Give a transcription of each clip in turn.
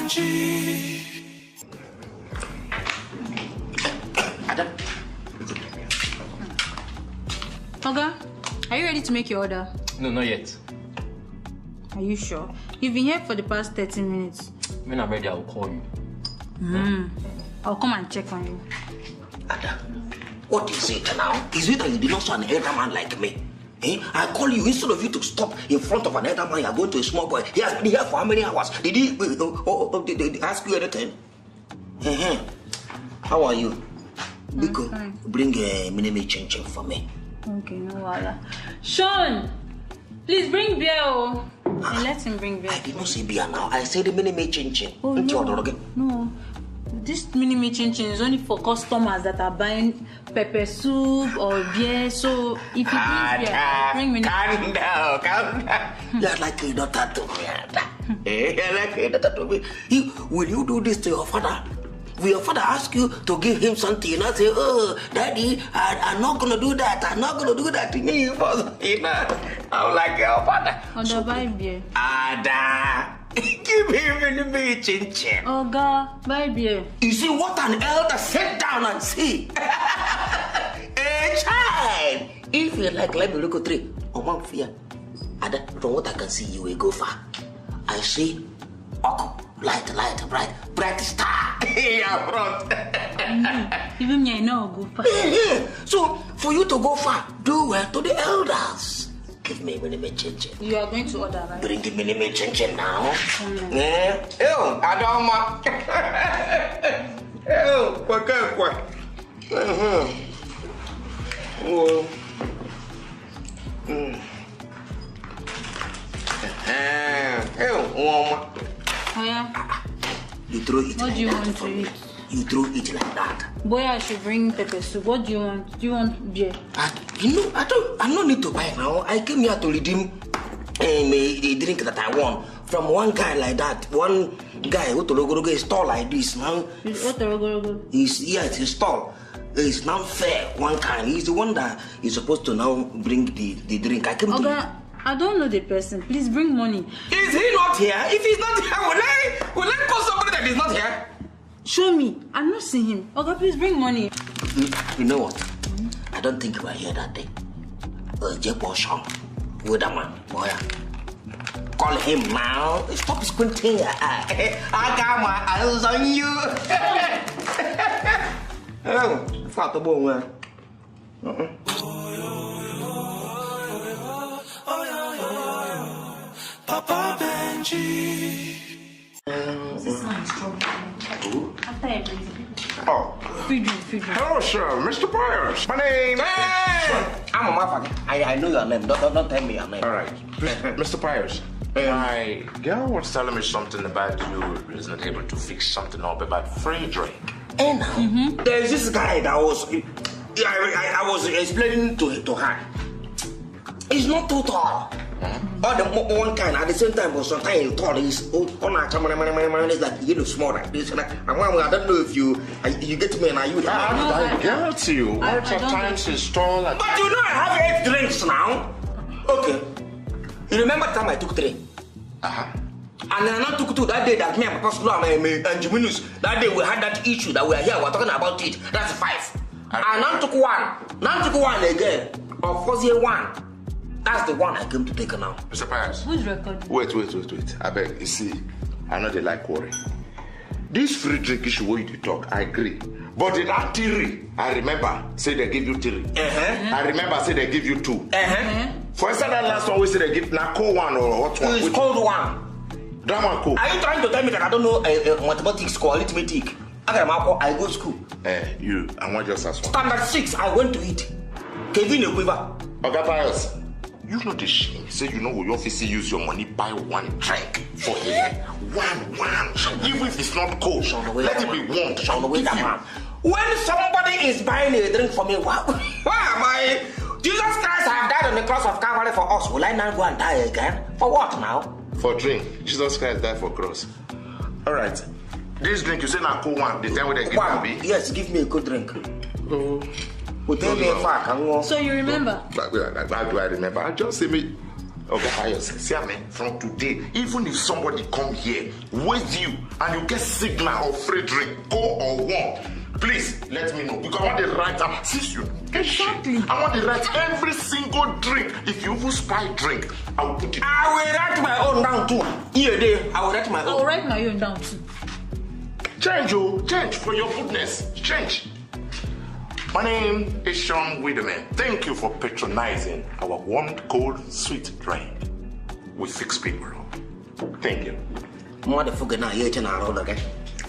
Benji. Oga, are you ready to make your order? No, not yet. Are you sure? You've been here for the past 30 minutes. When I'm ready, I'll call you. I'll come and check on you. Ada, what is it now? Is it that you did not saw an elder man like me? I call you instead of you to stop in front of an elder man. You're going to a small boy. He has been here for how many hours? Did he ask you anything? How are you? Biko, bring a mini chin for me. Okay, no wala. Sean, please bring beer. And let him bring beer. I did not say beer now. I said the mini chin. Oh, no. This mini chin is only for customers that are buying pepper soup or beer. So if you bring beer, bring mini. Calm down. You're like a daughter to me. You're like a daughter to me. Will you do this to your father? Will your father ask you to give him something and say, oh, Daddy, I'm not going to do that. I'm not going to do that to me. I'm like your father. Oda, buy beer. Ada, give him a chin. Oga, buy beer. You see what an elder, sit down and see. A child. If you like, let me look at three. Oh, one fear. Ada, from what I can see, you will go far. I see, light, bright star in your front. Even me, I know go far. So, for you to go far, do well to the elders. Give me mini chin. You are going to order, right? Bring the mini chin now. Ew, Adama. Ew, what? Oh, yeah? You throw it. What do you want to eat? You throw it like that. Boy, I should bring pepper soup. What do you want? Do you want beer? I don't need to buy now. I came here to redeem a drink that I want from one guy like that. One guy who to is tall like this now. It's his tall. It's not fair. One kind. He's the one that is supposed to now bring the drink. I came to. I don't know the person. Please bring money. Is he not here? If he's not here, will I call somebody that is not here? Show me. I'm not seeing him. Okay, please bring money. You know what? I don't think you were here that day. Sean, with a man, boy. Call him now. Stop squinting your eye. I got my eyes on you. Oh, fuck the bone, man. Papa Benji. This one is strong. After everything. Oh. Free drink. Hello, sir. Mr. Byers. My name is... I'm a motherfucker. I know your name. Don't tell me your name. All right. Mr. Byers. My girl was telling me something about you is not able to fix something up about free drink. And there's this guy that I was explaining to her. He's not too tall. Or the one kind at the same time, but sometimes he's tall. He's it's like you know small like this. And I don't know if you get me and you. I get you. Lots of times he's tall. But you know I have 8 drinks now. Okay. You remember the time I took 3? And then I took 2 that day that me and Papa Slow and Jiminus. That day we had that issue that we are here. We're talking about it. That's 5. And now took 1. Now took 1 again. Of course, here 1. That's the one I came to take now. Mr. Byers. Who's recording? Wait. I beg, you see, I know they like worry. This free drink issue where you talk, I agree. But in that theory, I remember, say they give you 3. I remember, say they give you 2. For instance, that last one, we say they give na cold one or hot one. It's cold one. That one cold. Are you trying to tell me that I don't know mathematics or arithmetic? I go to school. I want just as one. Standard 6, I went to it. Kevin Equiva. Okay, Byers. You know the shame. Say you know your office use your money buy 1 drink for here. One. Even if it's not cold, let it be warm. When somebody is buying a drink for me, why am I? Jesus Christ have died on the cross of Calvary for us. Will I not go and die again? For what now? For drink. Jesus Christ died for cross. All right. This drink you say na cool one. The time when they give me. Yes, give me a good drink. So you remember? How do I remember? I just say me. Okay, see, man, from today, even if somebody come here with you and you get signal of free drink, go or walk, please let me know. Because I want the right, since you get exactly. shit, I want the right every single drink. If you even spy drink, I will put it. I will write my own down too. Here, there, I will write my own. I will write my own down too. Change, oh, change for your goodness. Change. My name is Sean Widerman. Thank you for patronizing our warm, cold, sweet drink with 6 people. Thank you. Motherfucker, now you're around again.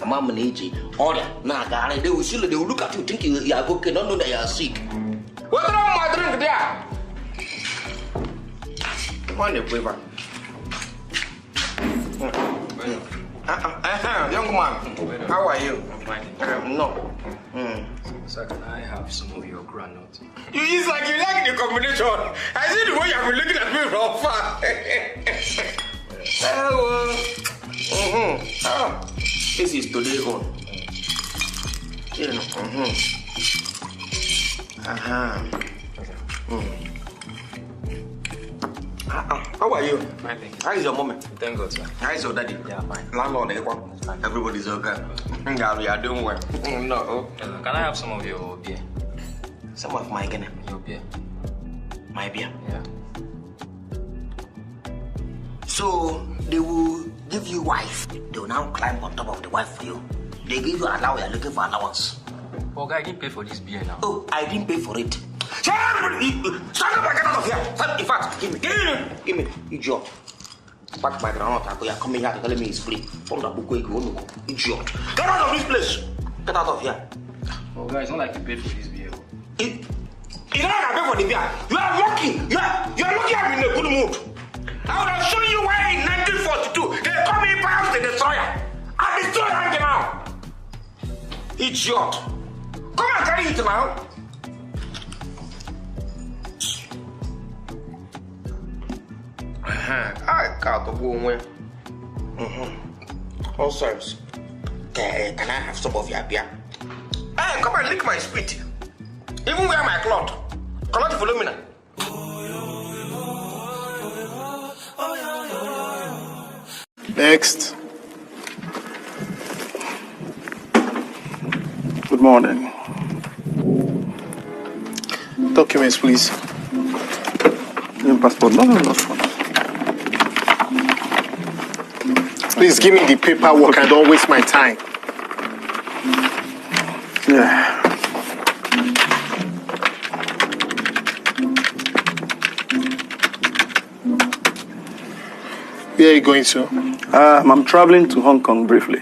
I'm on the order. Now, they will see, they will look at you, think you are okay, don't know that you are sick. What's wrong with my drink there? One the paper. Young man, how are you? I'm fine. No. Sir, can I have some of your groundnut? It's like you like the combination. I see the way you have been looking at me from far. This is today's one. How are you? Fine, thank you. How is your mom? Thank God, sir. How is your daddy? Yeah, fine. Landlord, everybody's okay. Yeah, we are doing well. No. Can I have some of your beer? Some of my Ghana. Your beer. My beer. Yeah. So they will give you wife. They will now climb on top of the wife for you. They give you allowance. You're looking for allowance. Oh, guy, I didn't pay for this beer now. Oh, I didn't pay for it. Stand up and get out of here. In fact, give me, idiot. Back my ground. You are coming here to tell me it's free. Idiot. Get out of this place. Get out of here. Oh, guys, it's not like you paid for this beer. You don't have to pay for the beer. You are lucky. You are lucky I'm in a good mood. I would have shown you why in 1942 they call me past the destroyer. I destroy him now. Idiot. Come and carry it now. I got to go away. All sides. Can I have some of your beer? Hey, come and lick my spit. Even wear my cloth. Cloth follow me now. Next. Good morning. Documents, please. Your passport. No. Please give me the paperwork and don't waste my time. Yeah. Where are you going to? I'm traveling to Hong Kong briefly.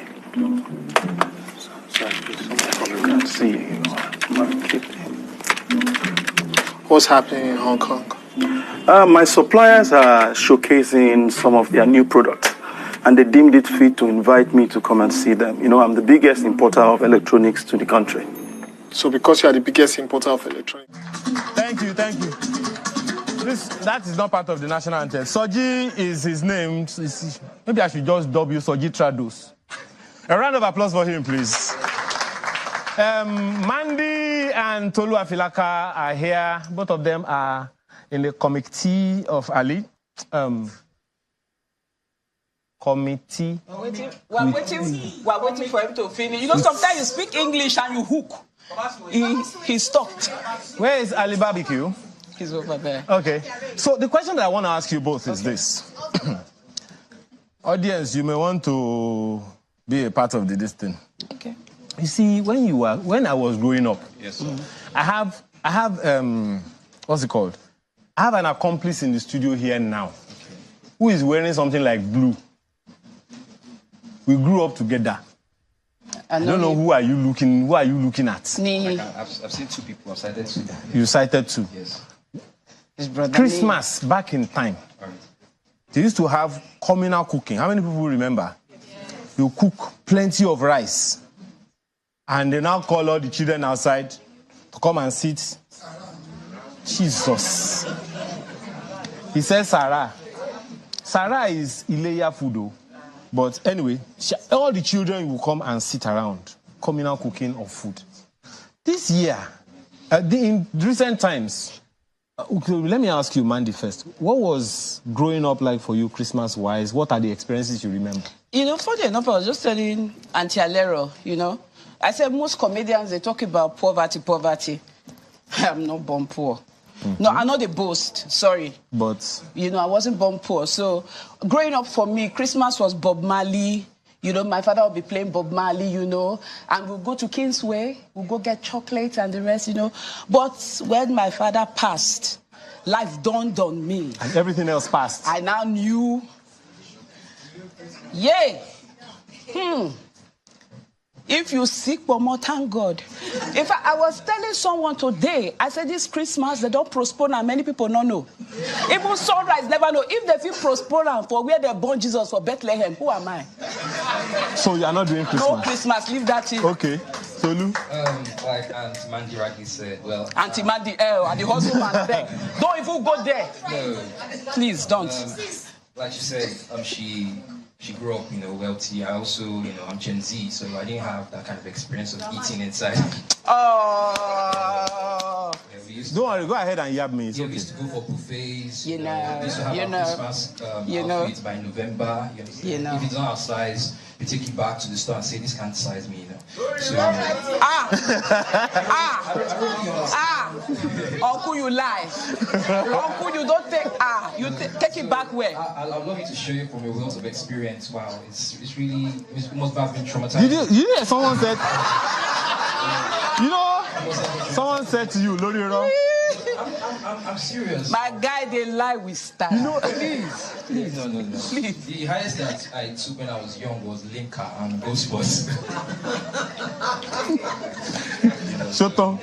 Can't see you. What's happening in Hong Kong? My suppliers are showcasing some of their new products, and they deemed it fit to invite me to come and see them. You know, I'm the biggest importer of electronics to the country. So because you are the biggest importer of electronics. Thank you. That is not part of the national anthem. Soji is his name. Maybe I should just dub you Soji Trados. A round of applause for him, please. Mandy and Tolu Afilaka are here. Both of them are in the committee of Ali. Committee. We're waiting for him to finish. You know, sometimes you speak English and you hook. He stopped. Where is Ali Barbecue? He's over there. Okay. So the question that I want to ask you both is this. Audience, you may want to be a part of this thing. Okay. You see, when I was growing up, yes, I have what's it called? I have an accomplice in the studio here now, who is wearing something like blue. We grew up together. I don't know who are you looking at? I've seen 2 people. I've cited 2. You cited 2. Yes. His brother. Christmas back in time. Right. They used to have communal cooking. How many people remember? You cook plenty of rice. And they now call all the children outside to come and sit. Jesus. He says Sarah. Sarah is Ileya food. But anyway, all the children will come and sit around. Communal cooking of food. This year, in recent times, Okay, let me ask you, Mandy, first. What was growing up like for you, Christmas-wise? What are the experiences you remember? You know, funny enough, I was just telling Auntie Alero, you know. I said most comedians, they talk about poverty. I'm not born poor. No, I'm not a boast, sorry. But... You know, I wasn't born poor. So, growing up for me, Christmas was Bob Marley. You know, my father would be playing Bob Marley, you know, and we'll go to Kingsway, we'll go get chocolates and the rest, you know. But when my father passed, life dawned on me. And everything else passed. I now knew, yay, if you seek for more, thank God. In fact, I was telling someone today, I said this Christmas, they don't postpone and many people don't know. Even sunrise never know. If they feel postpone for where they born Jesus for Bethlehem, who am I? So you are not doing Christmas? No Christmas, leave that in. Okay. Tolu? Like Auntie Mandy rightly said, well... Auntie Mandy, and the husband there. Don't even go there. No. Please, don't. Like she said, she grew up, you know, wealthy. I also, you know, I'm Gen Z, so I didn't have that kind of experience of eating inside. Oh. Yeah, Don't worry, go ahead and yab me. It's we okay. used to go for buffets. You know, we used to have our Christmas outfits by November. You know. If it's not our size, we take you back to the store and say, this can't size me, you know. So, Uncle, you lie. Uncle, you don't take, you take it back where? I'd love you to show you from your wealth of experience. Wow, it's really, it must have been traumatizing. You know, someone said, you know, someone said to you, Loriro. I'm serious. My guy, they lie with style. You know, Please. No. Please. The highest that I took when I was young was Linka and Ghost Boss. Shut up.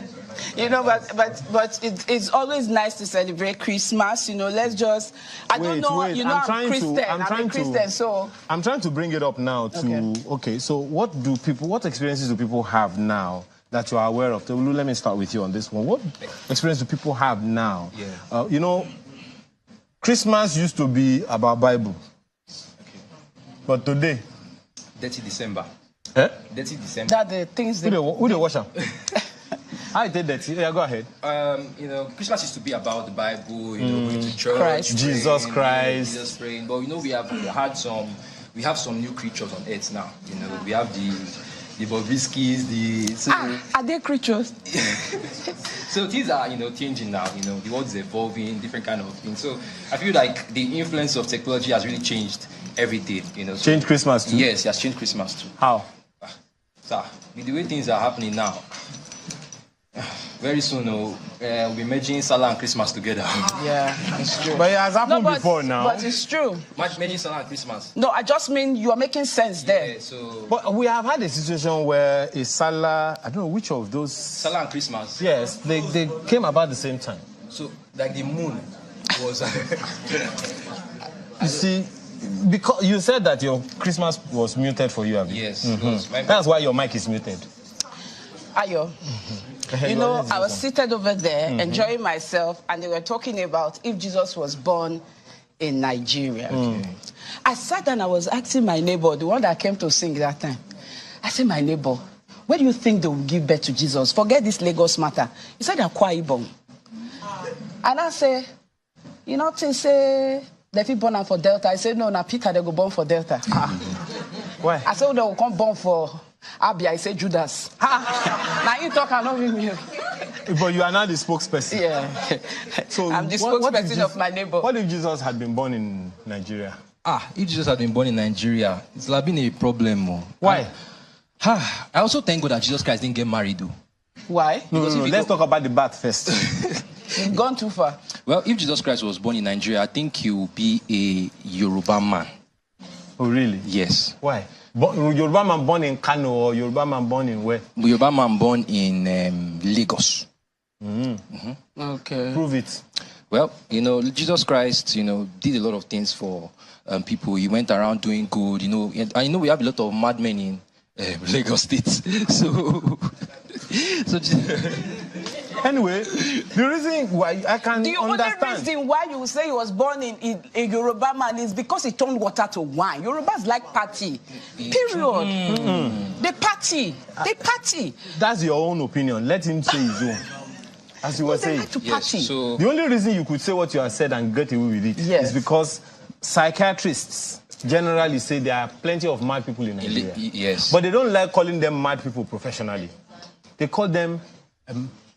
You know, but it's always nice to celebrate Christmas. You know, let's just. I don't know. Wait. You know, I'm Christian, so. I'm trying to bring it up now to. Okay, so what experiences do people have now that you are aware of? Tolu, let me start with you on this one. What experience do people have now? Yeah. You know, Christmas used to be about Bible. Okay. But today. Dirty December. Eh? Dirty December. That the things that. Who the washer? I did that. Yeah, go ahead. You know, Christmas used to be about the Bible, you know, going to church, Christ. praying, Jesus Christ. Jesus praying. But you know, we have some new creatures on earth now. You know, we have the Boviskis, are they creatures? So things are, you know, changing now. You know, the world is evolving, different kind of things. So I feel like the influence of technology has really changed everything. You know, so, Change Christmas too? Yes, it has changed Christmas too. How? Sir, with the way things are happening now, very soon we'll be merging Salah and Christmas together. Yeah, it's true. But it has happened before now. But it's true. Merging Salah and Christmas. No, I just mean you are making sense there. Yeah, so... But we have had a situation where a Salah, I don't know which of those... Salah and Christmas. Yes, they came about the same time. So, like the moon was... You see, because you said that your Christmas was muted for you, Abi. Yes. That's why your mic is muted. Ayo. You know, I was seated over there enjoying myself, and they were talking about if Jesus was born in Nigeria. I sat down, I was asking my neighbor, the one that came to sing that time. I said, my neighbor, where do you think they will give birth to Jesus? Forget this Lagos matter. He said, Akwa Ibom. And I say, you know, to say they feel born for Delta. I said, no, Peter, they go born for Delta. Why? I said, they will come born for Abia. I said, Judas. Now you talk, I'm not with me. But you are now the spokesperson. Yeah. So I'm the spokesperson of my neighbor. What if Jesus had been born in Nigeria? If Jesus had been born in Nigeria, it's like been a problem. Why? I also thank God that Jesus Christ didn't get married, though. Why? No, let's talk about the birth first. You've gone too far. Well, if Jesus Christ was born in Nigeria, I think he would be a Yoruba man. Oh, really? Yes. Why? Yoruba man born in Kano or Yoruba man born in where? Yoruba man born in Lagos. Okay. Prove it. Well, you know, Jesus Christ, you know, did a lot of things for people. He went around doing good, you know. And I know we have a lot of madmen in Lagos State. So anyway, the reason why I can the understand. only reason why you say he was born in a Yoruba man is because he turned water to wine. Yorubas like party. Period. They party. They party. That's your own opinion. Let him say his own. as you were saying. Like to party. So The only reason you could say what you have said and get away with it Yes. is because psychiatrists generally say there are plenty of mad people in Nigeria. Yes. But they don't like calling them mad people professionally. They call them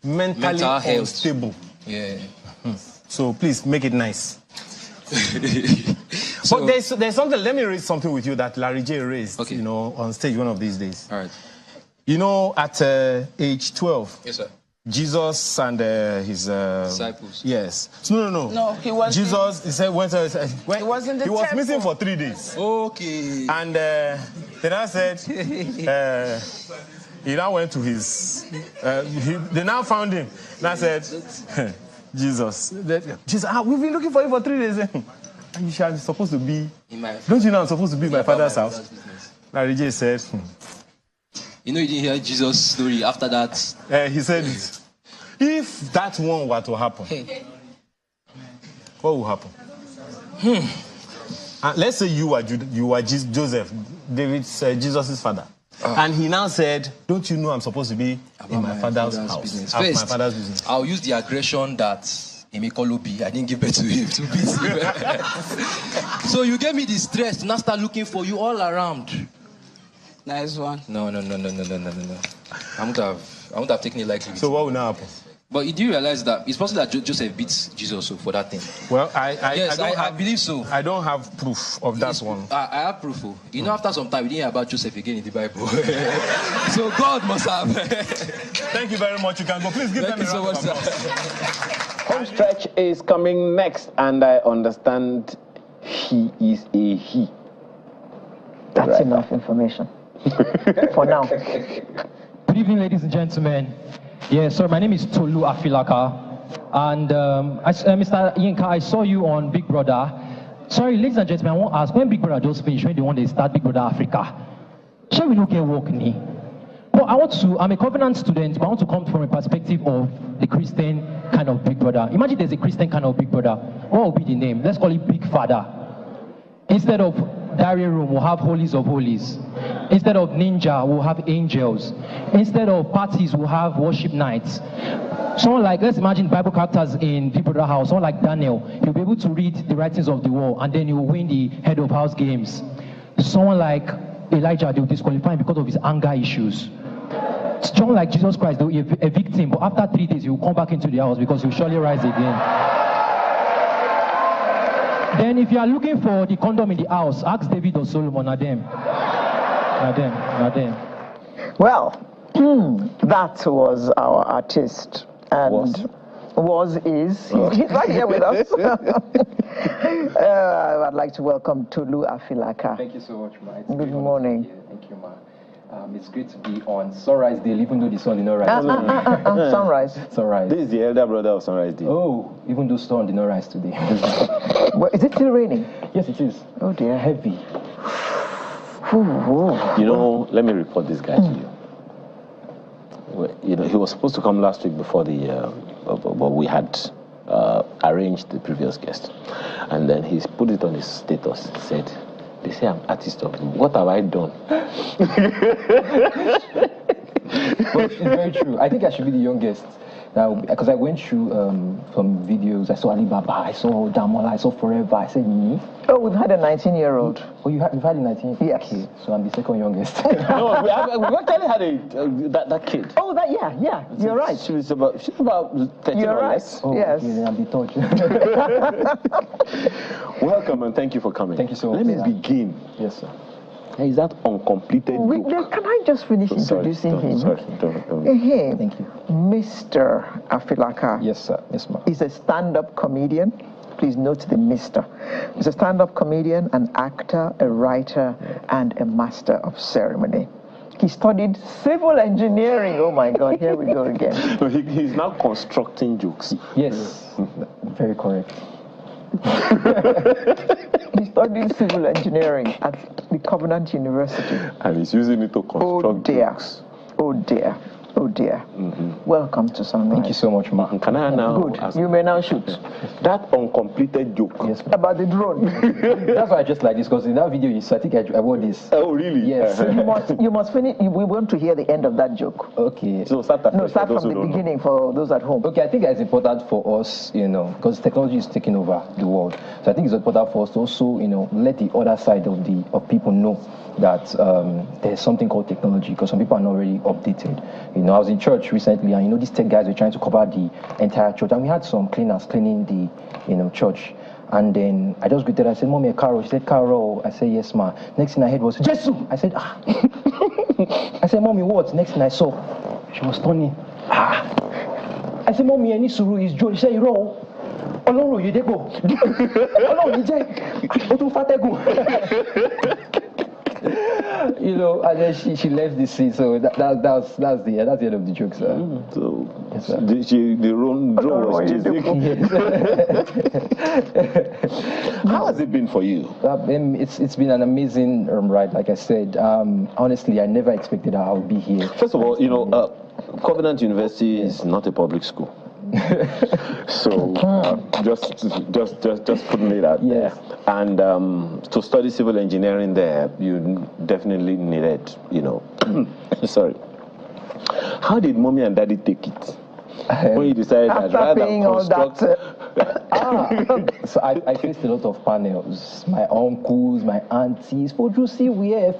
mentally Mental health. unstable. Yeah. So please make it nice. So- But there's something. Let me read something with you that Larry J raised. Okay. You know, on stage one of these days. All right. You know, at age 12, Yes, sir. Jesus and his Disciples. Yes. No. No, he was. Jesus, he said, He was in the he was temple. missing for 3 days. Okay. And then I said, he now went to his, they now found him. And I said, Jesus, we've been looking for you for 3 days. And you shall be supposed to be, don't you know I'm supposed to be in my father's house? Larry J said, You know, you didn't hear Jesus' story after that. he said, if that one were to happen, what will happen? Let's say you are Joseph, David's Jesus' father. And he now said, don't you know I'm supposed to be in my father's house? Business. My First, father's business. I'll use the aggression that Emekolobi, I didn't give birth to him, to beat him. So you gave me the stress to now start looking for you all around. Nice one. No. I wouldn't have taken it lightly. So what will now happen? But you do realize that it's possible that Joseph beats Jesus for that thing? Well, I believe so. I don't have proof of that one. I have proof. You know, after some time, we didn't hear about Joseph again in the Bible. So God must have. Thank you very much. You can go. Please give them a so round much, of applause. Home stretch is coming next, and I understand he is a he. That's enough information for now. Good evening, ladies and gentlemen. Yeah, so my name is Tolu Afilaka, and Mr. Yinka, I saw you on Big Brother. Sorry, ladies and gentlemen, I want to ask, when Big Brother just finished, when they want to start Big Brother Africa, shall we not get work in here? But I'm a covenant student, but I want to come from a perspective of the Christian kind of Big Brother. Imagine there's a Christian kind of Big Brother. What will be the name? Let's call it Big Father. Instead of diary room, we'll have holies of holies. Instead of ninja, we'll have angels. Instead of parties, we'll have worship nights. Someone like, let's imagine Bible characters in Big Brother house. Someone like Daniel, he'll be able to read the writings of the wall, and then he will win the head of house games. Someone like Elijah, they'll disqualify him because of his anger issues. Someone like Jesus Christ, they'll evict him, but after 3 days, he will come back into the house because he'll surely rise again. Then if you are looking for the condom in the house, ask David or Solomon, not them. Well, that was our artist. And he's right here with us. I'd like to welcome Tolu Afilaka. Thank you so much, Ma. Good morning. Thank you, Ma. It's great to be on Sunrise Day, even though the sun did not rise. Sunrise. Sunrise. This is the elder brother of Sunrise Day. Oh, even though sun did not rise today. Well, is it still raining? Yes, it is. Oh dear. Heavy. You know, let me report this guy to you. Well, you know, he was supposed to come last week before the, but we had arranged the previous guest, and then he put it on his status. He said, "They say I'm artist of the. What have I done?" But it's very true. I think I should be the youngest. Now, because I went through some videos, I saw Alibaba, I saw Damola, I saw Forever. I said, me? Oh, we've had a 19-year-old. Oh, you've had a 19-year-old? Yes. Okay, so I'm the second youngest. No, we actually had that kid. Oh, yeah. You're right. She's about 13 You're or right. less. Oh, yes. Okay, then I'm the third. Welcome and thank you for coming. Thank you so much. Let me begin. Yes, sir. Is that uncompleted joke? Can I just finish introducing him? Sorry, don't. Hey, Thank you. Mr. Afilaka. Yes, sir. Yes, ma'am. He's a stand-up comedian. Please note the Mr. He's a stand-up comedian, an actor, a writer, and a master of ceremony. He studied civil engineering. Oh my God, here we go again. No, he's now constructing jokes. Yes, very correct. He studied civil engineering at the Covenant University. And he's using it to construct jokes. Oh dear. Oh dear. Welcome to Sunrise. Thank you so much, ma. Can I now? Good. You may now shoot. That uncompleted joke. Yes, About the drone. that's why I just like this, because in that video, I think I wrote this. Oh, really? Yes. you must finish. We want to hear the end of that joke. Okay. So start from the beginning for those at home. Okay, I think it's important for us, because technology is taking over the world. So I think it's important for us to also, let the other side of people know that there's something called technology, because some people are not really updated. I was in church recently, and these tech guys were trying to cover the entire church, and we had some cleaners cleaning the church. And then I just greeted her. I said, "Mommy, Carol." She said, "Carol." I said, "Yes, ma." Next thing I heard was, "Jesus." I said, "Ah." I said, "Mommy, what?" Next thing I saw, she was turning. Ah. I said, "Mommy, any suru is Joe." She said, "Iro. Oloro, you dey go. Oloro, you dey. Otu fategu." And then she left the scene. So that's the end of the joke, sir. So yes, sir. the drone was chasing. How has it been for you? It's been an amazing ride. Like I said, honestly, I never expected I would be here. First of all, Covenant University is not a public school. So just putting it out there. And to study civil engineering there, you definitely needed, sorry. How did mommy and daddy take it when you decided that rather than construct? So I faced a lot of panels. My uncles, my aunties. Would you see where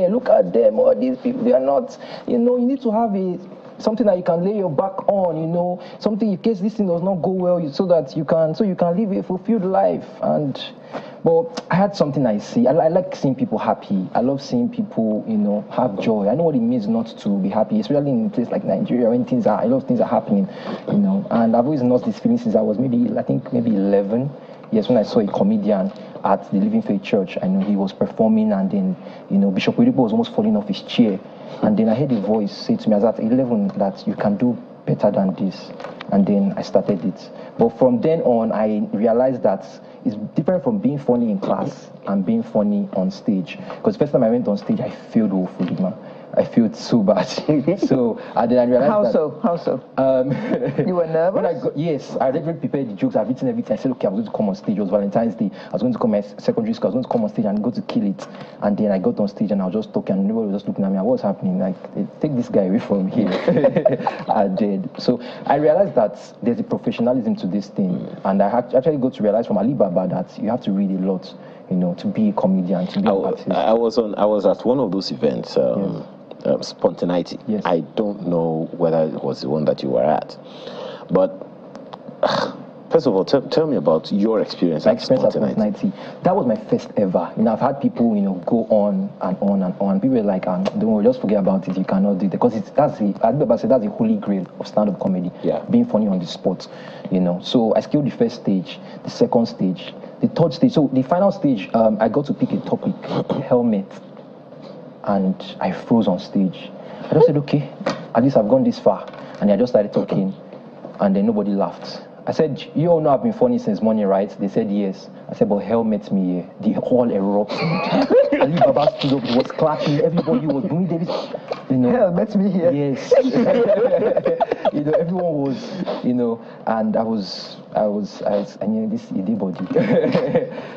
look at them, all these people. They are not. You need to have something that you can lay your back on, something in case this thing does not go well, so you can live a fulfilled life. But I had something I see. I like seeing people happy. I love seeing people, have joy. I know what it means not to be happy, especially in a place like Nigeria when a lot of things are happening, And I've always lost this feeling since I was maybe 11. Yes, when I saw a comedian at the Living Faith Church, I know he was performing, and then, Bishop Uribo was almost falling off his chair. And then I heard a voice say to me, I was at 11, that you can do better than this. And then I started it. But from then on, I realized that it's different from being funny in class and being funny on stage. Because the first time I went on stage, I failed woefully, man. I felt so bad. So and then I realized How so? You were nervous? Yes, I already prepared the jokes. I've written everything. I said, okay, I was going to come on stage. It was Valentine's Day. I was going to come my secondary school. I was going to come on stage and go to kill it. And then I got on stage and I was just talking, and everybody was just looking at me. What's happening? Like, take this guy away from here. I did. So I realized that there's a professionalism to this thing, and I actually got to realize from Alibaba that you have to read a lot, to be a comedian, to be an artist. I was at one of those events. Spontaneity. Yes. I don't know whether it was the one that you were at, but first of all, tell me about your experience. My experience at Spontaneity. That was my first ever. I've had people, go on and on and on. People were like, don't worry, just forget about it. You cannot do it, because that's the holy grail of stand-up comedy. Yeah. Being funny on the spot. So I scaled the first stage, the second stage, the third stage. So the final stage, I got to pick a topic, helmet. And I froze on stage. I just said, okay, at least I've gone this far. And I just started talking, and then nobody laughed. I said, you all know I've been funny since morning, right? They said, yes. I said, but hell met me here. The hall erupted. Ali Baba stood up, he was clapping, everybody was doing this. Hell met me here. Yes. Everyone was, and I knew this Ide body.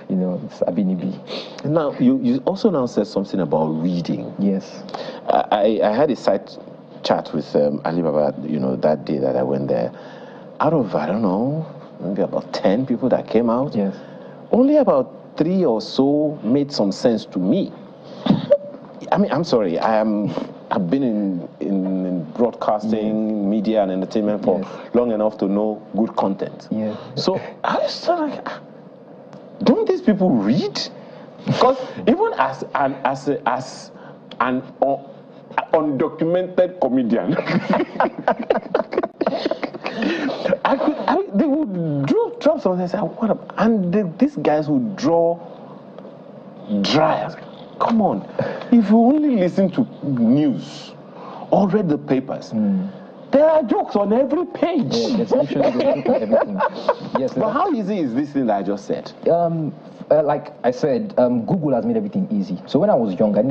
It's Abinibi. Now, you also now said something about reading. Yes. I had a side chat with Ali Baba, that day that I went there. Out of, I don't know, maybe about 10 people that came out, yes, only about 3 or so made some sense to me. I mean, I'm sorry, I've been in broadcasting, media and entertainment for long enough to know good content. Yeah. So I was like, don't these people read? Because even as an undocumented comedian, they would drop something and say, what up? And these guys would draw dry. I was like, come on, if you only listen to news or read the papers, there are jokes on every page. Yeah, everything. Yes, but how easy is this thing that I just said? like I said, Google has made everything easy. So when I was young, I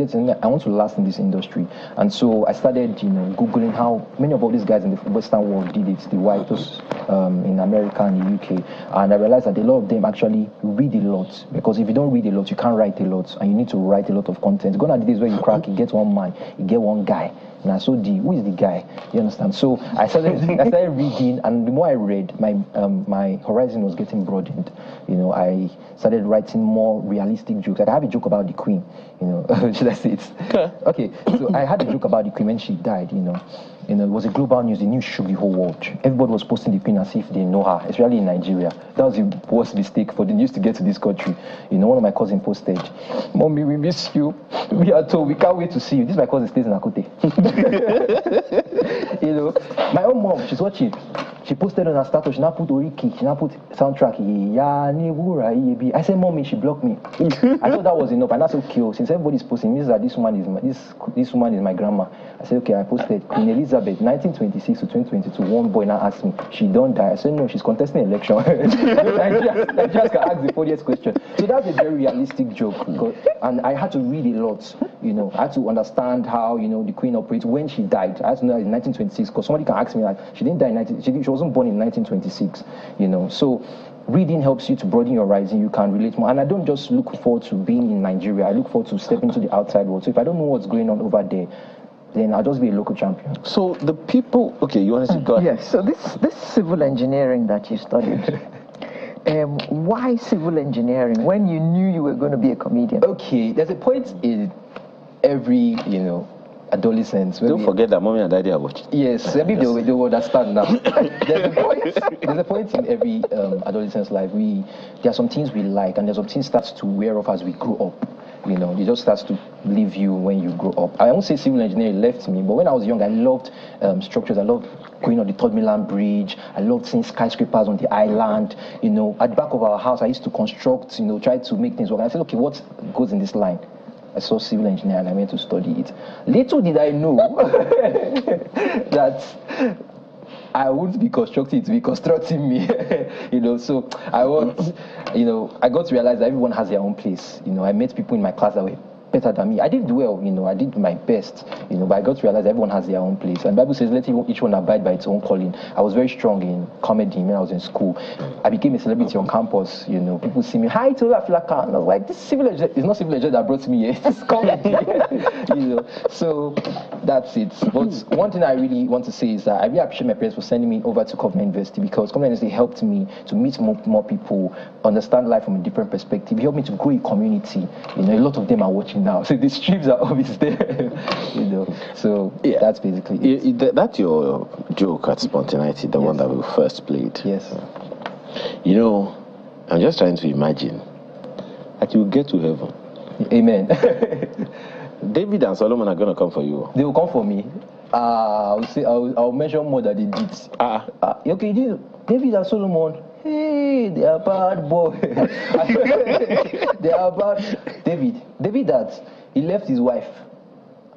want to last in this industry, and so I started, Googling how many of all these guys in the Western world did it, the whites in America and the UK, and I realized that a lot of them actually read a lot, because if you don't read a lot, you can't write a lot, and you need to write a lot of content. Gone are the days where you crack, you get one man, you get one guy. Now, so who is the guy? You understand? So I started reading, and the more I read, my horizon was getting broadened. I started writing more realistic jokes. Like I have a joke about the Queen. Should I say it? Okay. So I had a joke about the Queen when she died. It was a global news. The news shook the whole world. Everybody was posting the Queen as if they know her, especially in Nigeria. That was the worst mistake for the news to get to this country. One of my cousins posted, "Mommy, we miss you. We are told we can't wait to see you." This my cousin stays in Akute. My own mom, she's watching. She posted on her status. She now put Oriki. She now put soundtrack. I said, "Mommy," she blocked me. I thought that was enough. And that's okay. Since everybody's posting, it means that this woman is my grandma. I said, okay. I posted Queen Elizabeth, 1926 to 2022. One boy now asked me, "She don't die?" I said, "No, she's contesting election." Nigerians can ask the 40th question. So that's a very realistic joke. And I had to read a lot. I had to understand how the Queen operates when she died. I had to know in 1926, because somebody can ask me like, she didn't die in she wasn't born in 1926. So reading helps you to broaden your horizon. You can relate more. And I don't just look forward to being in Nigeria. I look forward to stepping to the outside world. So if I don't know what's going on over there, then I'll just be a local champion. So the people, okay, you want to go ahead? Yes, so this civil engineering that you studied, why civil engineering when you knew you were going to be a comedian? Okay, there's a point in every, adolescents. Don't forget that mommy and daddy are watching. Yes, maybe they will understand now. There's a point in every adolescent's life. There are some things we like, and there's some things starts to wear off as we grow up. It just starts to leave you when you grow up. I won't say civil engineering left me, but when I was young, I loved structures. I loved going on the Third Mainland Bridge. I loved seeing skyscrapers on the island. At the back of our house, I used to construct, try to make things work. And I said, okay, what goes in this line? I saw civil engineering and I went to study it. Little did I know that I wouldn't be constructing it to be constructing me. So I got to realize that everyone has their own place. I met people in my class that were better than me. I did well, I did my best, but I got to realize everyone has their own place. And the Bible says, let each one abide by its own calling. I was very strong in comedy when I was in school. I became a celebrity on campus, people see me, "Hi, Tolu Afilaka." And I was like, this civil engineer, it's not civil engineer that brought me here, it's comedy. So that's it. But one thing I really want to say is that I really appreciate my parents for sending me over to Covenant University, because Covenant University helped me to meet more people, understand life from a different perspective. It helped me to grow a community. A lot of them are watching now, so the streams are always there. So yeah, that's basically it. That's your joke at Spontaneity, the one that we first played. Yes. I'm just trying to imagine that you get to heaven. Amen. David and Solomon are going to come for you. They will come for me. I'll mention more that they did. Okay, David and Solomon. Hey, they are bad boy. They are bad. David that he left his wife.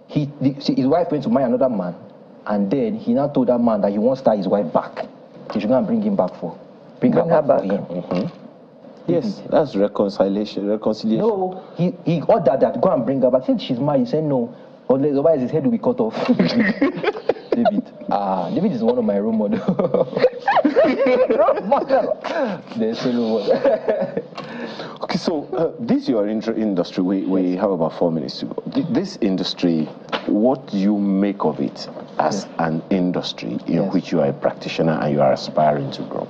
His wife went to marry another man, and then he now told that man that he wants to start his wife back. He should go and bring him back bring her back for him. Mm-hmm. Yes, that's reconciliation. No, he ordered that go and bring her back. Since she's married, he said no, otherwise his head will be cut off. David is one of my role models. There's solo one. Okay, so this is your industry. We have about 4 minutes to go. This industry, what do you make of it as an industry in which you are a practitioner and you are aspiring to grow?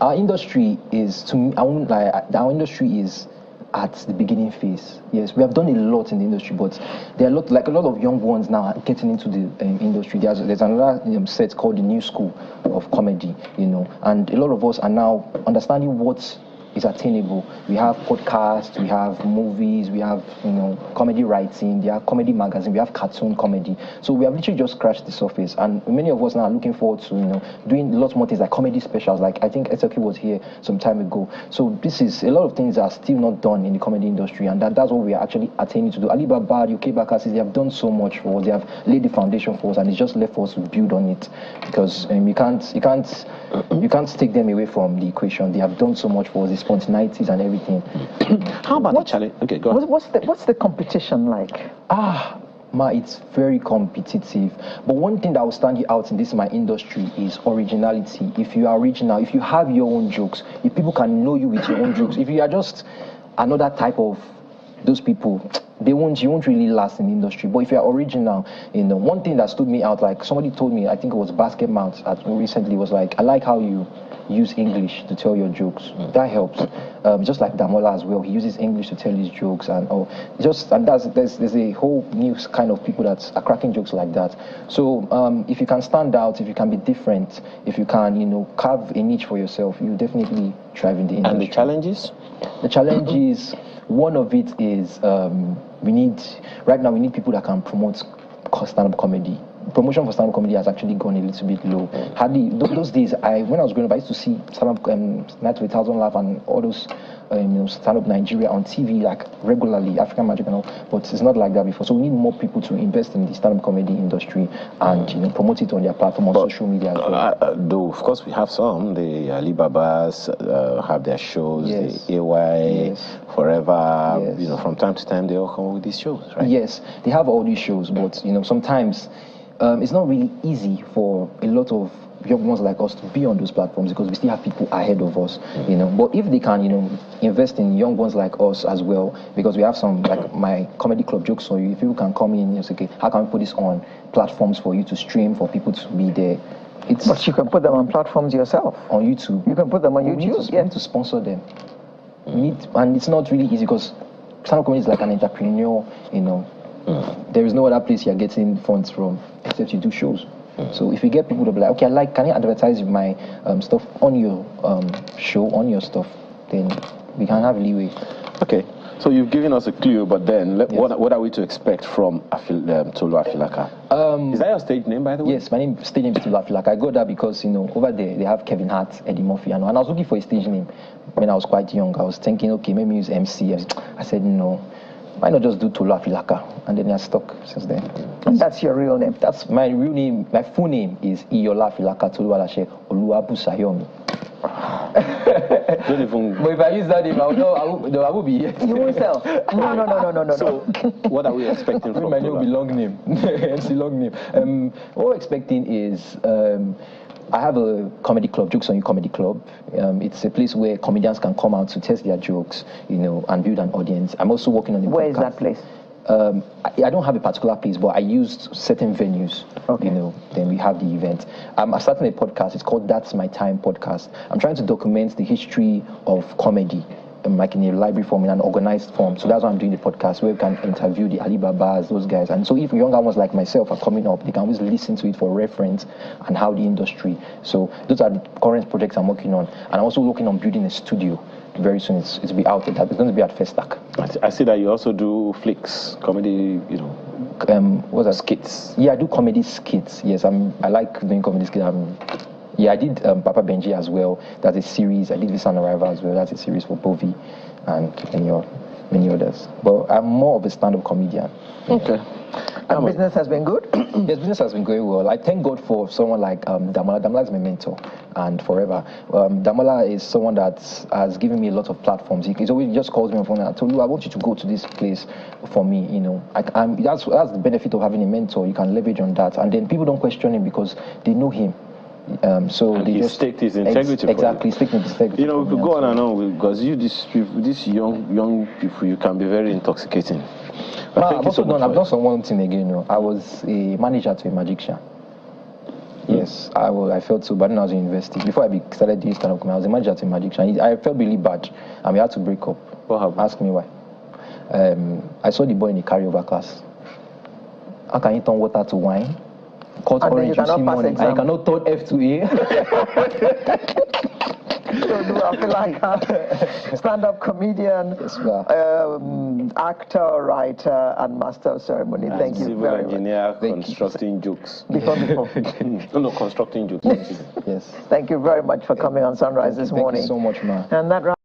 Our industry is, to me, our industry is at the beginning phase. Yes, we have done a lot in the industry, but there are a lot of young ones now getting into the industry. There's another set called the New School of Comedy, and a lot of us are now understanding what is attainable. We have podcasts, we have movies, we have comedy writing, there are comedy magazines, we have cartoon comedy. So we have literally just scratched the surface, and many of us now are looking forward to doing a lot more things like comedy specials. Like I think SLK was here some time ago. So this is a lot of things that are still not done in the comedy industry, and that's what we are actually attaining to do. Alibaba, UK Backers, they have done so much for us. They have laid the foundation for us, and it's just left for us to build on it, because you can't take them away from the equation. They have done so much for us. spontaneities and everything. How about the challenge? Okay, go on. What's the competition like? It's very competitive. But one thing that will stand you out in this my industry is originality. If you are original, if you have your own jokes, if people can know you with your own jokes, if you are just another type of those people, you won't really last in the industry. But if you're original, one thing that stood me out, like somebody told me, I think it was Basket Mount recently, was like, I like how you use English to tell your jokes. That helps. Just like Damola as well, he uses English to tell his jokes, and there's a whole new kind of people that are cracking jokes like that. So if you can stand out, if you can be different, if you can carve a niche for yourself, you definitely thrive in the industry. And the challenges? The challenges, one of it is we need people that can promote stand-up comedy. Promotion for stand-up comedy has actually gone a little bit low. Hardly those days, when I was growing up, I used to see stand-up Night with 1,000 Laugh and all those stand-up Nigeria on TV like regularly, African Magic and all. But it's not like that before. So we need more people to invest in the stand-up comedy industry and promote it on their platform on social media as well. Though of course we have some. The Alibabas have their shows. Yes. The AY, Yes. Forever. Yes. From time to time they all come up with these shows, right? Yes, they have all these shows, but sometimes it's not really easy for a lot of young ones like us to be on those platforms because we still have people ahead of us, But if they can, invest in young ones like us as well, because we have some, like my comedy club jokes for you. If people can come in and say, okay, how can we put this on platforms for you to stream, for people to be there? But you can put them on platforms yourself. On YouTube. You can put them on YouTube. We need to sponsor them. And it's not really easy because stand-up comedy is like an entrepreneur, There is no other place you're getting funds from except you do shows. So if you get people to be like, okay, can you advertise my stuff on your show, on your stuff, then we can have leeway. Okay, so you've given us a clue, but then what are we to expect from Tolu Afilaka? Is that your stage name, by the way? Yes, my stage name is Tolu Afilaka. I got that because, over there they have Kevin Hart, Eddie Murphy, and I was looking for a stage name when I was quite young. I was thinking, okay, maybe use MC. I said, no. Why not just do Tolu Afilaka? And then I stuck since then. And that's your real name? That's my real name. My full name is Iyola Afilaka Tolu Alashe Oluwabu Sayomi. Don't even... But if I use that name, I will be here. You won't sell. No. So, what are we expecting from my name will be long name. MC long name. What we're expecting is... I have a comedy club, Jokes on You Comedy Club. It's a place where comedians can come out to test their jokes, and build an audience. I'm also working on a Where podcast. is that place? I don't have a particular place, but I used certain venues, then we have the event. I'm starting a podcast. It's called That's My Time Podcast. I'm trying to document the history of comedy, like in a library form, in an organized form. So that's why I'm doing the podcast, where we can interview the Alibabas, those guys. And so if younger ones like myself are coming up, they can always listen to it for reference and how the industry. So those are the current projects I'm working on. And I'm also working on building a studio. Very soon it's be out there. It's going to be at Festac. I see that you also do flicks, comedy, what's that? Skits. Yeah, I do comedy skits. Yes, I like doing comedy skits. I did Papa Benji as well. That's a series. I did Visa on Arrival as well. That's a series for Bovi and many others. But I'm more of a stand-up comedian. Okay. And business has been good? Yes, business has been going well. I thank God for someone like Damola. Damola is my mentor and forever. Damola is someone that has given me a lot of platforms. He always just calls me on phone and told you, I want you to go to this place for me. That's the benefit of having a mentor. You can leverage on that. And then people don't question him because they know him. So and they he just staked his integrity. Exactly, staked his integrity. We could go on and on because these young people, you can be very intoxicating. I've done some one thing again. I was a manager to a magician. Yes, I felt so bad when I was in university. Before I started doing stand-up comedy, I was a manager to a magician. I felt really bad, and we had to break up. What happened? Ask me why. I saw the boy in the carryover class. How can you turn water to wine? Cut And orange, then you cannot pass exam. I cannot turn F to A. Tolu Afilaka, stand-up comedian, actor, writer, and master of ceremony. Thank you very much. Civil engineer constructing jokes. Before. No, constructing jokes. Yes. Thank you very much for coming on Sunrise this morning. Thank you so much, man. And that